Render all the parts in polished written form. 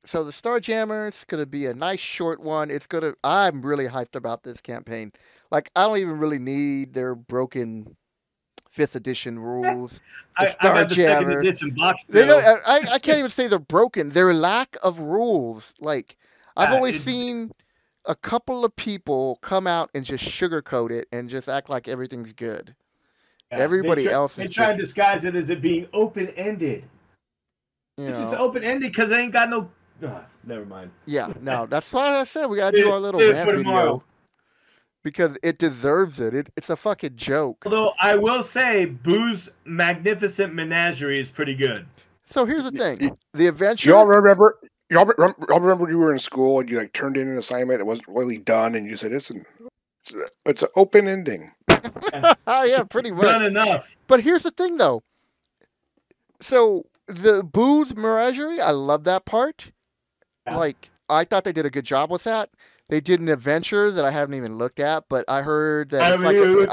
So the Starjammer is gonna be a nice short one. I'm really hyped about this campaign. Like I don't even really need their broken fifth edition rules. The I got the second Starjammer. edition box They don't. still. I can't even say they're broken. Their lack of rules. Like I've only It's seen a couple of people come out and just sugarcoat it and just act like everything's good. yeah, Everybody else they is try just, and disguise it as it being open ended. you It's know, open ended because they ain't got no. Never mind. yeah. No, that's why I said we gotta do Save our little it rant for tomorrow. video because it deserves it. It's a fucking joke. Although I will say, Boo's Magnificent Menagerie is pretty good. So here's the thing: the Y'all adventure. remember? Y'all remember you were in school and you like turned in an assignment. It wasn't really done, and you said it's an open ending. Oh yeah, pretty Done much. enough. But here's the thing, though. So the booze menagerie, I love that part. Yeah. Like I thought they did a good job with that. They did an adventure that I haven't even looked at, but I heard that it's like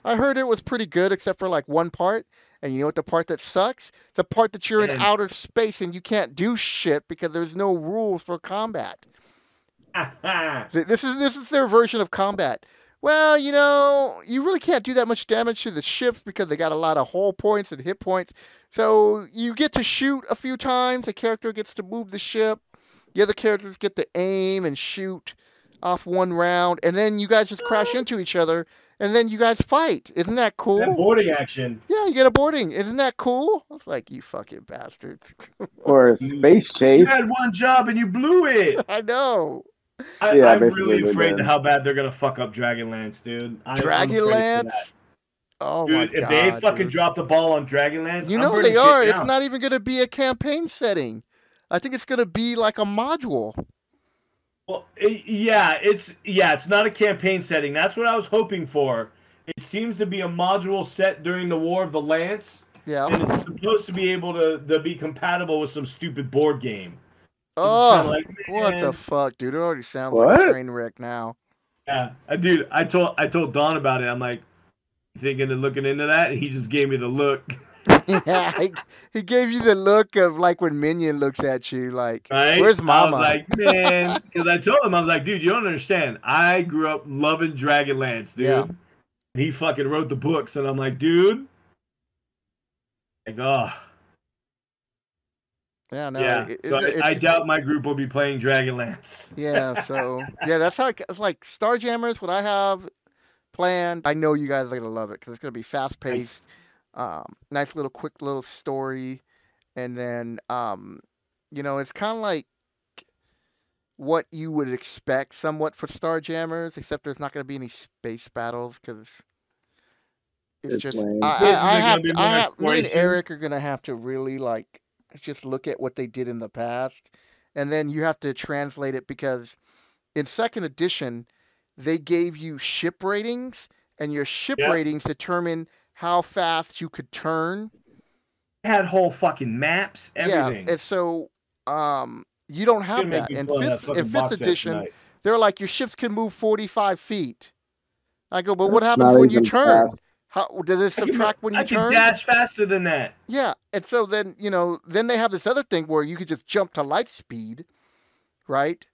I heard it was pretty good except for like one part. And you know what the part that sucks? The part that you're in And- outer space and you can't do shit because there's no rules for combat. This is their version of combat. Well, you know, you really can't do that much damage to the ships because they got a lot of hull points and hit points. So you get to shoot a few times. The character gets to move the ship. The other characters get to aim and shoot off one round, and then you guys just crash into each other, and then you guys fight. Isn't that cool? That boarding action. Yeah, you get a boarding. Isn't that cool? I was like, you fucking bastards. Or a space You chase. had one job and you blew it. I know. Yeah, I'm basically really they're afraid done. of how bad they're gonna fuck up Dragonlance, dude. I'm afraid for Dragonlance. that. Oh my Dude, if god. they fucking dude. drop the ball on Dragonlance, You I'm know burning they are. shit It's down. not even going to be a campaign setting. I think it's going to be like a module. Well, it's not a campaign setting. That's what I was hoping for. It seems to be a module set during the War of the Lance, Yeah. and it's supposed to be able to be compatible with some stupid board game. Oh, kinda like, what the man. fuck, dude? It already sounds like a What? train wreck now. Yeah, dude, I told Don about it. I'm like, thinking and looking into that, and he just gave me the look. Yeah, he gave you the look of like when Minion looks at you, like, Right? where's Mama? I was like, man, because I told him, I was like, dude, you don't understand. I grew up loving Dragonlance, dude. Yeah. And he fucking wrote the books, and I'm like, dude, like, oh, yeah, no. yeah. So I doubt my group will be playing Dragonlance. Yeah, so yeah, that's how it's like Starjammers. What I have planned, I know you guys are gonna love it because it's gonna be fast paced, nice little quick little story, and then you know, it's kind of like what you would expect somewhat for Starjammers, except there's not gonna be any space battles because it's It's just lame. I have There's gonna be to, more me and exploration. Eric are gonna have to really like just look at what they did in the past, and then you have to translate it because in second edition they gave you ship ratings, and your ship Yeah. ratings determine how fast you could turn. Had whole fucking maps, everything. Yeah, and so you don't have Gonna make that me in pull that fifth fucking box set edition. tonight. They're like your ships can move 45 feet. I go, but what That's happens not when you even turn? fast. How does it subtract when I you can turn? dash faster than that. Yeah, and so then you know, then they have this other thing where you could just jump to light speed, right?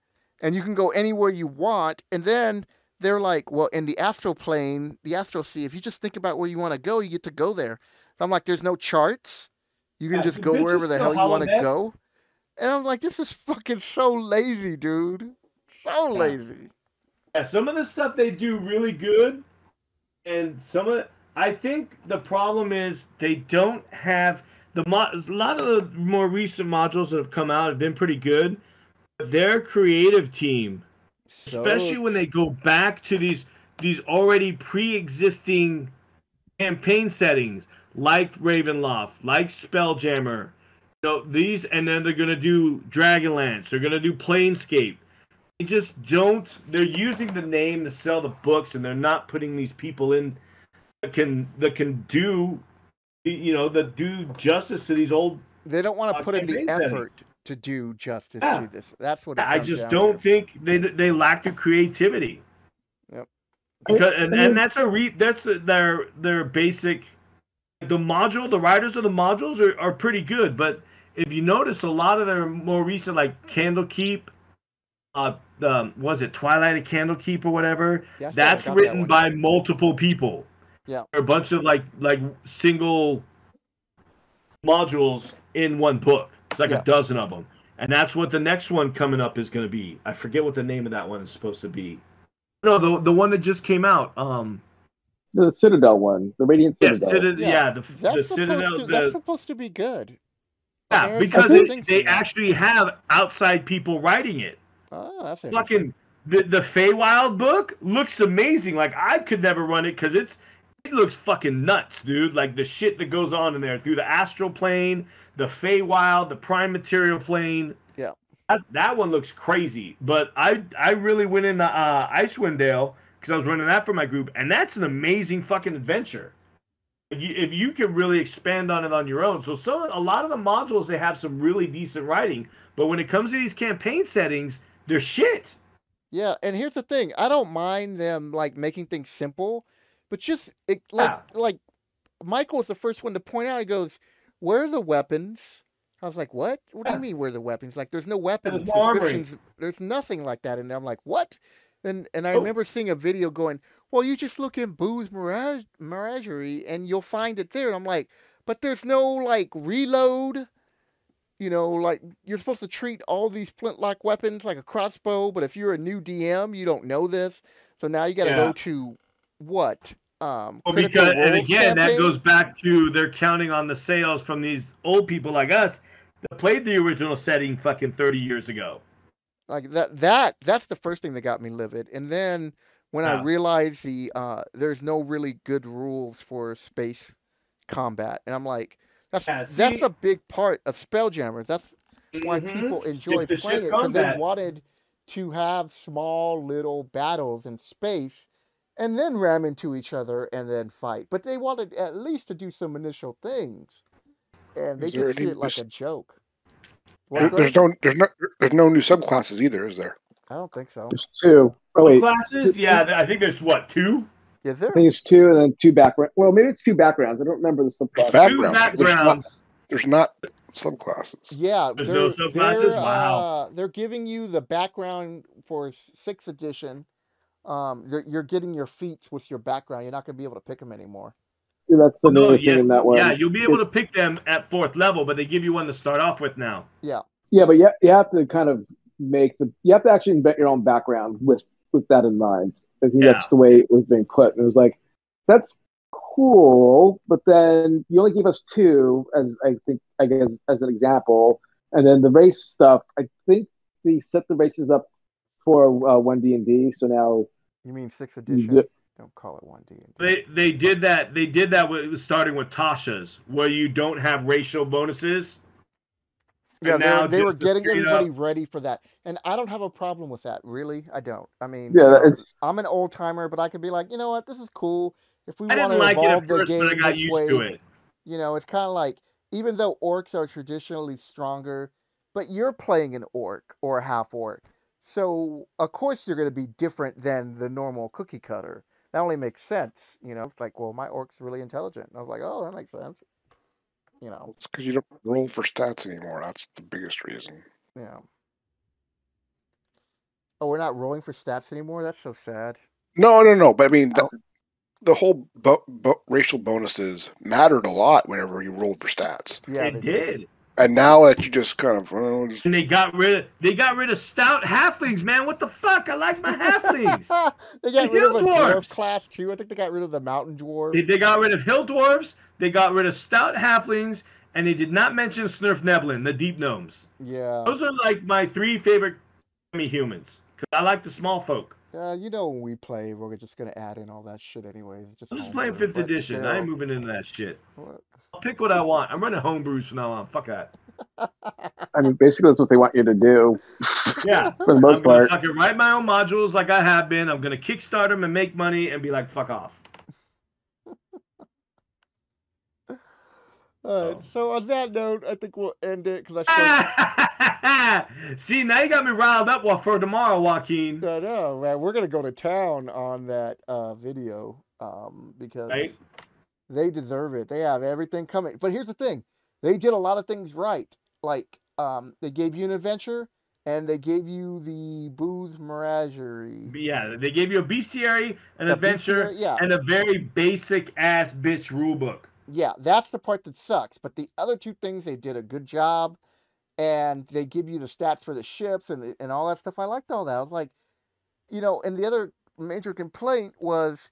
And you can go anywhere you want. And then they're like, well, in the astral plane, the astral sea, if you just think about where you want to go, you get to go there. So I'm like, there's no charts. You can Yeah, just the go bitch is wherever the still hell you want to holodeck. go. And I'm like, this is fucking so lazy, dude. So Yeah. lazy. Yeah, some of the stuff they do really good, and some of I think the problem is they don't have a lot of the more recent modules that have come out have been pretty good. But their creative team, especially when they go back to these already pre-existing campaign settings like Ravenloft, like Spelljammer, these, and then they're gonna do Dragonlance, they're gonna do Planescape. They just don't. They're using the name to sell the books, and they're not putting these people in that can do, that do justice to these old. They don't want to put in the campaign settings. effort to do justice Yeah. to this. That's what it I comes just down don't to. think they lack the creativity. Yep. Because, and that's their basic. The writers of the modules are pretty good, but if you notice, a lot of their more recent, like Candlekeep, was it Twilight of Candlekeep or whatever? Yeah, I still That's haven't got that written one. by multiple people. Yeah. There are a bunch of like single modules in one book. It's like Yeah. a dozen of them. And that's what the next one coming up is going to be. I forget what the name of that one is supposed to be. No, the one that just came out. The Citadel one, the Radiant Yes, Citadel. the Citadel. That's supposed to be good. Yeah, because they actually have outside people writing it. Oh, that's fucking the Feywild book looks amazing. Like I could never run it because it looks fucking nuts, dude. Like the shit that goes on in there through the astral plane, the Feywild, the prime material plane. Yeah, that one looks crazy. But I really went into Icewind Dale because I was running that for my group, and that's an amazing fucking adventure. If you can really expand on it on your own. So a lot of the modules, they have some really decent writing, but when it comes to these campaign settings, they're shit. Yeah, and here's the thing: I don't mind them like making things simple, but just like Michael was the first one to point out. He goes, "Where are the weapons?" I was like, "What? What do you mean? Where are the weapons? Like, there's no weapons descriptions. There's nothing like that." And I'm like, "What?" And I remember seeing a video going, "Well, you just look in Boo's Menagerie and you'll find it there." And I'm like, "But there's no like reload." You know, like you're supposed to treat all these flintlock weapons like a crossbow, but if you're a new DM, you don't know this. So now you got to go to what? Well, because, and again, that goes back to they're counting on the sales from these old people like us that played the original setting fucking 30 years ago. Like that's the first thing that got me livid. And then when I realized there's no really good rules for space combat, and I'm like, that's a big part of Spelljammers. That's why people enjoy playing it, because they wanted to have small little battles in space and then ram into each other and then fight. But they wanted at least to do some initial things, and they just treat it like a joke. There's no new subclasses either, is there? I don't think so. There's two. Oh wait, classes? Yeah, I think there's what, 2? Is there? I think it's 2 and then 2 backgrounds. Well, maybe it's 2 backgrounds. I don't remember the subclasses. 2 backgrounds. There's not subclasses. Yeah, there's no subclasses. Wow. They're giving you the background for 6th edition. You're getting your feats with your background. You're not going to be able to pick them anymore. Yeah, that's the main thing in that one. Yeah, you'll be able to pick them at 4th level, but they give you one to start off with now. Yeah. Yeah, but you have to kind of you have to actually invent your own background with that in mind. I think that's the way it was being put. And it was like, that's cool, but then you only gave us 2 as I guess as an example, and then the race stuff. I think they set the races up for 1D&D. So now you mean 6th edition? Don't call it 1D&D. They did that. They did that. It was starting with Tasha's, where you don't have racial bonuses. Yeah, they were getting everybody ready for that, and I don't have a problem with that. Really, I don't. I mean, I'm an old timer, but I could be like, you know what, this is cool. If we want to evolve the game this way, you know, it's kind of like, even though orcs are traditionally stronger, but you're playing an orc or a half orc, so of course you're going to be different than the normal cookie cutter. That only makes sense, you know. It's like, well, my orc's really intelligent. And I was like, oh, that makes sense. You know, it's because you don't roll for stats anymore. That's the biggest reason. Yeah. Oh, we're not rolling for stats anymore? That's so sad. No. But I mean, the whole racial bonuses mattered a lot whenever you rolled for stats. Yeah, it did. And now that you just kind of, and they got rid of stout halflings, man. What the fuck? I like my halflings. They got rid of a dwarf class too. I think they got rid of the mountain dwarf. They got rid of hill dwarves. They got rid of stout halflings, and they did not mention Snurf Neblin, the deep gnomes. Yeah, those are like my 3 favorite humans because I like the small folk. You know, when we play, we're just gonna add in all that shit anyways. I'm just playing 5th edition. I ain't moving into that shit. What? I'll pick what I want. I'm running homebrews from now on. Fuck that. I mean, basically, that's what they want you to do. Yeah, for the most part. I can write my own modules like I have been. I'm gonna kickstart them and make money and be like, fuck off. So on that note, I think we'll end it because I see, now you got me riled up for tomorrow, Joaquin. I know, man. We're gonna go to town on that video because they deserve it. They have everything coming. But here's the thing: they did a lot of things right. like they gave you an adventure and they gave you the Booth Menagerie. Yeah, they gave you a bestiary, an A adventure, bestiary, yeah. and a very basic ass bitch rulebook. Yeah, that's the part that sucks. But the other two things, they did a good job, and they give you the stats for the ships and all that stuff. I liked all that. I was like, you know, and the other major complaint was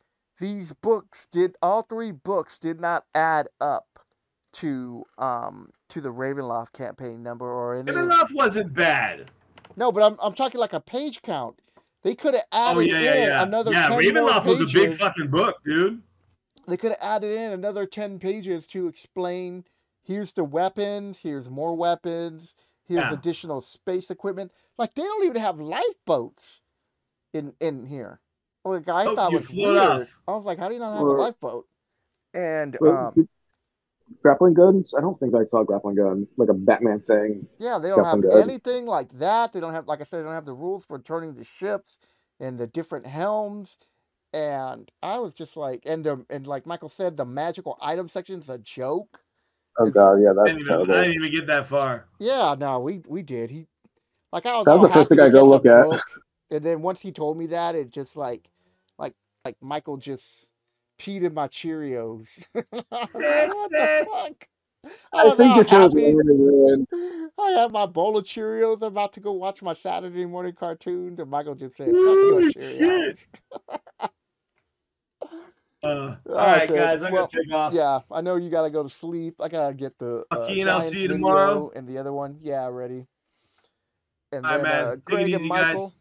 all three books did not add up to the Ravenloft campaign number or any. Ravenloft wasn't bad. No, but I'm talking like a page count. They could have added another 10 more Ravenloft pages. was a big fucking book, dude. They could have added in another 10 pages to explain, here's the weapons, here's more weapons, here's additional space equipment. Like, they don't even have lifeboats in here. Like, I thought was weird. Off. I was like, how do you not have a lifeboat? And grappling guns? I don't think I saw a grappling gun, like a Batman thing. Yeah, they don't have anything like that. They don't have, like I said, they don't have the rules for turning the ships and the different helms. And I was just like, and like Michael said, the magical item section is a joke. Oh god, yeah, that's terrible. I didn't even get that far. Yeah, no, we did. I was that was the first thing I go look at. And then once he told me that, it just like Michael just peed in my Cheerios. What the fuck? I think happy. I had my bowl of Cheerios about to go watch my Saturday morning cartoons, and Michael just said, "Fuck your Cheerios." All right, guys, I'm gonna take off. Yeah, I know you gotta go to sleep. I gotta get the and I'll see you tomorrow. And the other one, yeah, ready. And all then right, man. Greg and Michael, guys.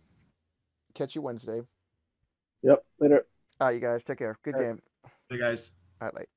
Catch you Wednesday. Yep, later. All right, you guys, take care. Good game. Hey, guys. All right, late.